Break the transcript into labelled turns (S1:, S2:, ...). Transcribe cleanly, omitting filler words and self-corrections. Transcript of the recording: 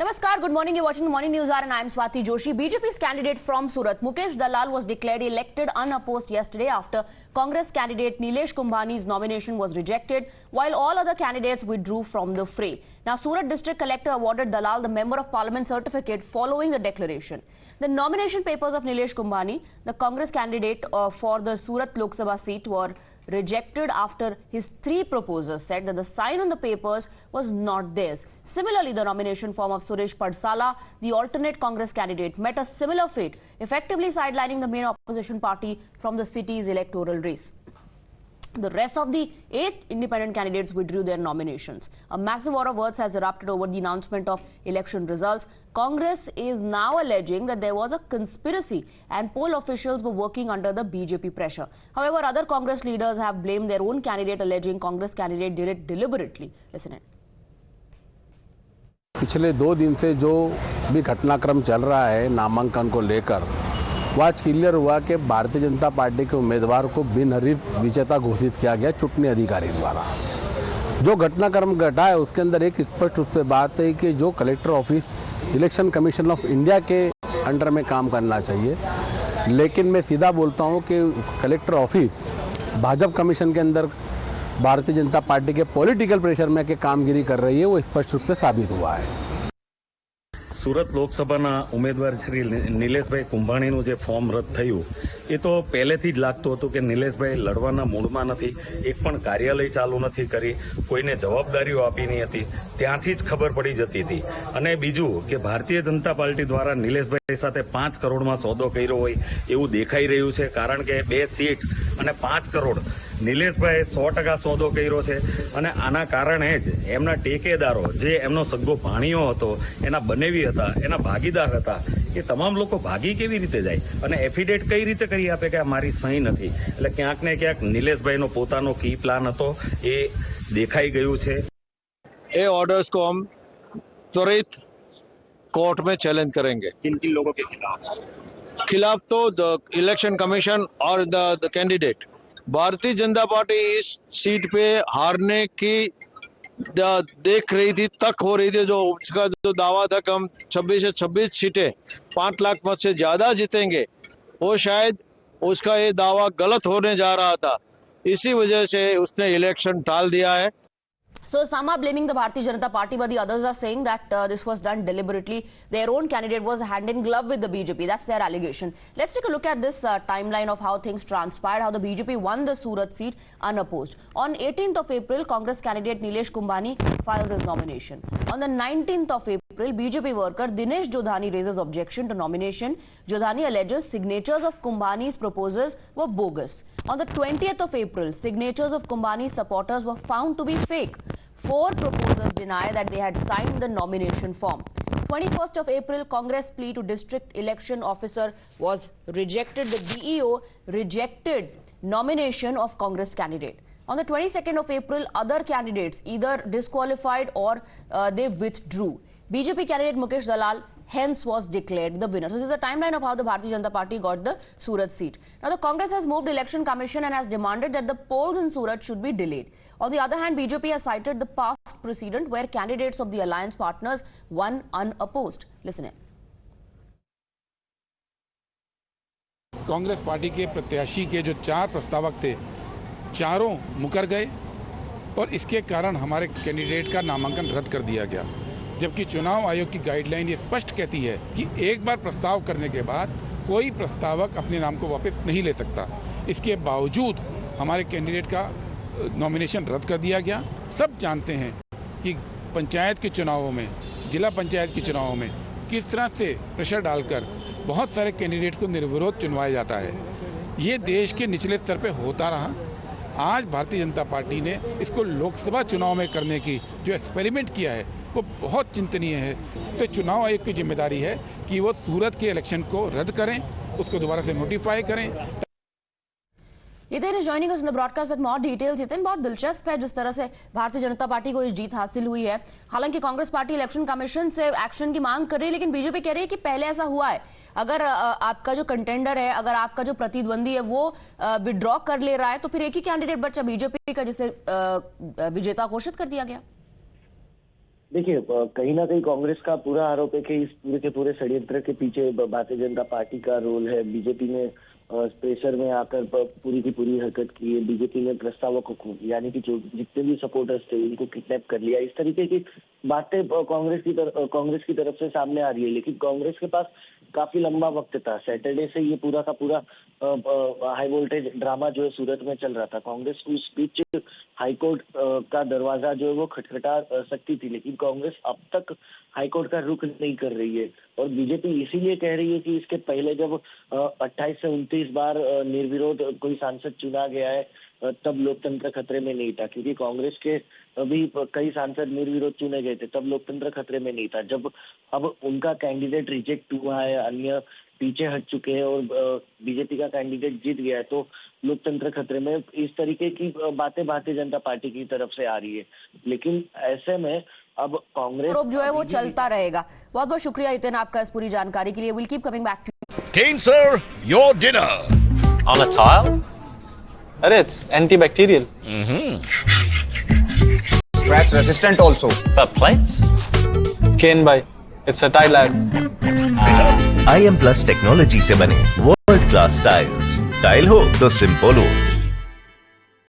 S1: Namaskar, good morning. You're watching the Morning News Hour and I'm Swati Joshi. BJP's candidate from Surat, Mukesh Dalal, was declared elected unopposed yesterday after Congress candidate Nilesh Kumbhani's nomination was rejected, while all other candidates withdrew from the fray. Now, Surat District Collector awarded Dalal the Member of Parliament certificate following the declaration. The nomination papers of Nilesh Kumbhani, the Congress candidate for the Surat Lok Sabha seat, were rejected after his three proposers said that the sign on the papers was not theirs. Similarly, the nomination form of Suresh Padsala, the alternate Congress candidate, met a similar fate, effectively sidelining the main opposition party from the city's electoral race. The rest of the 8 independent candidates withdrew their nominations. A massive war of words has erupted over the announcement of election results. Congress is now alleging that there was a conspiracy and poll officials were working under the BJP pressure. However, other Congress leaders have blamed their own candidate, alleging Congress candidate did it deliberately. Listen in.
S2: पिछले 2 दिन से जो भी घटनाक्रम चल रहा है नामांकन को लेकर, वो आज क्लियर हुआ कि भारतीय जनता पार्टी के उम्मीदवार को बिनहरीफ विजेता घोषित किया गया चुनाव अधिकारी द्वारा। जो घटनाक्रम घटा है उसके अंदर एक स्पष्ट रूप से बात है कि जो collector office election commission of India के अंडर में काम करना चाहिए, लेकिन मैं सीधा बोलता हूं कि कलेक्टर ऑफिस भाजपा कमीशन के अंदर भारतीय जनता पार्टी के पॉलिटिकल प्रेशर में के कामगिरी कर रही है, वो स्पष्ट रूप से साबित हुआ है।
S3: સુરત લોકસભાના ઉમેદવાર શ્રી નિલેશભાઈ કુંભાણીનું જે ફોર્મ રદ થયું એ તો પહેલેથી જ લાગતું હતું કે નિલેશભાઈ લડવાના મૂડમાં નથી, એક પણ કાર્યાલય ચાલુ નથી કરી, કોઈને જવાબદારીઓ આપી નહીં હતી, ત્યાંથી જ ખબર પડી જતી હતી। અને બીજું કે ભારતીય જનતા પાર્ટી દ્વારા નિલેશભાઈ સાથે 5 કરોડમાં સોદો કર્યો હોય એવું દેખાઈ રહ્યું છે, કારણ કે 2 સીટ અને 5 કરોડ નિલેશભાઈ 100% સોદો કર્યો છે। અને આના કારણે જ એમના ટેકેદારો જે એમનો સગ્ગો ભાણિયો હતો, એના બનેવી હતા, એના ભાગીદાર હતા, એ તમામ લોકો ભાગી કેવી રીતે જાય અને એફિડેટ કઈ રીતે કરી આપે કે આ મારી સહી નથી। એટલે ક્યાંક ને ક્યાંક નિલેશભાઈનો પોતાનો કી પ્લાન હતો એ દેખાઈ ગયું છે।
S4: ये ऑर्डर्स को हम त्वरित कोर्ट में चैलेंज करेंगे।
S5: किन किन लोगों के
S4: खिलाफ तो इलेक्शन कमीशन और the candidate. Bharatiya Janata party इस सीट पे हारने की देख रही थी, तक हो रही थी। जो उसका जो दावा था कि हम 26 से 26 सीटें 5 लाख मत से ज्यादा जीतेंगे, वो शायद उसका ये दावा गलत होने जा रहा था। इसी वजह से उसने इलेक्शन टाल दिया है।
S1: So some are blaming the Bharatiya Janata Party, but the others are saying that this was done deliberately. Their own candidate was hand in glove with the BJP. That's their allegation. Let's take a look at this timeline of how things transpired, how the BJP won the Surat seat unopposed. On 18th of April, Congress candidate Nilesh Kumbhani files his nomination. On the 19th of April, BJP worker Dinesh Jodhani raises objection to nomination. Jodhani alleges signatures of Kumbhani's proposers were bogus. On the 20th of April, signatures of Kumbhani's supporters were found to be fake. 4 proposers deny that they had signed the nomination form. 21st of April, Congress plea to district election officer was rejected. The DEO rejected nomination of Congress candidate. On the 22nd of April, other candidates either disqualified or they withdrew. BJP candidate Mukesh Dalal hence was declared the winner. So this is a timeline of how the Bharatiya Janata Party got the Surat seat. Now the Congress has moved election commission and has demanded that the polls in Surat should be delayed. On the other hand, BJP has cited the past precedent where candidates of the alliance partners won unopposed. Listen in.
S6: Congress party के प्रत्याशी के जो 4 प्रस्तावक थे, चारों मुकर गए और इसके कारण हमारे कैंडिडेट का नामांकन रद्द कर दिया गया। जबकि चुनाव आयोग की गाइडलाइन ये स्पष्ट कहती है कि एक बार प्रस्ताव करने के बाद कोई प्रस्तावक अपने नाम को वापस नहीं ले सकता। इसके बावजूद हमारे कैंडिडेट का नॉमिनेशन रद्द कर दिया गया। सब जानते हैं कि पंचायत के चुनावों में, जिला पंचायत के चुनावों में किस तरह से प्रेशर डालकर बहुत सारे कैंडिडेट्स को निर्विरोध चुनवाया जाता है। ये देश के निचले स्तर पे होता रहा। आज भारतीय जनता पार्टी ने इसको लोकसभा चुनाव में करने की जो एक्सपेरिमेंट किया है वो बहुत चिंतनीय है। तो चुनाव आयोग की जिम्मेदारी है कि वो सूरत के इलेक्शन को रद्द करें, उसको दोबारा से नोटिफाई करें।
S1: Yitin is joining us in the broadcast with more details. Yitin, बहुत दिलचस्प है जिस तरह से भारतीय जनता पार्टी को ये जीत हासिल हुई है। हालांकि कांग्रेस पार्टी इलेक्शन कमीशन से एक्शन की मांग कर रही है, लेकिन बीजेपी कह रही है कि पहले ऐसा हुआ है। अगर आपका जो कंटेंडर है, अगर आपका जो प्रतिद्वंदी है वो विड्रॉ कर ले रहा है, तो फिर एक ही कैंडिडेट बचा बीजेपी का, जिसे विजेता घोषित कर दिया गया।
S5: देखिए कहीं ना कहीं कांग्रेस का पूरा आरोप है कि इस पूरे के पूरे षड्यंत्र के पीछे भारतीय जनता पार्टी का रोल है। बीजेपी ने प्रेशर में आकर पूरी की पूरी हरकत की है। बीजेपी ने प्रस्तावकों को यानी कि जो जितने भी सपोर्टर्स थे उनको किडनैप कर लिया। इस तरीके की बातें कांग्रेस की तरफ से सामने आ रही है। लेकिन कांग्रेस के पास काफी लंबा वक्त था। सैटरडे से ये पूरा का पूरा हाई वोल्टेज ड्रामा जो है सूरत में चल रहा था। कांग्रेस उस बीच हाईकोर्ट का दरवाजा जो है वो खटखटा सकती थी, लेकिन कांग्रेस अब तक हाईकोर्ट का रुख नहीं कर रही है। और बीजेपी इसीलिए कह रही है कि इसके पहले जब 28 से 29 बार निर्विरोध कोई सांसद चुना गया है तब लोकतंत्र खतरे में नहीं था, क्योंकि कांग्रेस के अभी कई सांसद निर्विरोध चुने गए थे तब लोकतंत्र खतरे में नहीं था। जब अब उनका कैंडिडेट रिजेक्ट हुआ है, अन्य पीछे हट चुके हैं और बीजेपी का कैंडिडेट जीत गया है, तो लोकतंत्र खतरे में। इस तरीके की बातें भारतीय जनता पार्टी की तरफ से आ रही है। लेकिन ऐसे में अब कांग्रेस
S1: आरोप जो है वो चलता रहेगा। बहुत बहुत शुक्रिया हितेन आपका इस पूरी जानकारी के लिए। Will keep coming back to
S7: Kane sir, your dinner.
S8: On a tile? Arey, it's antibacterial.
S9: Scratch resistant also.
S8: The plates? Kane bhai, it's a tile ad.
S7: IM Plus technology से बने वर्ल्ड क्लास टाइल्स। टाइल हो तो simple हो।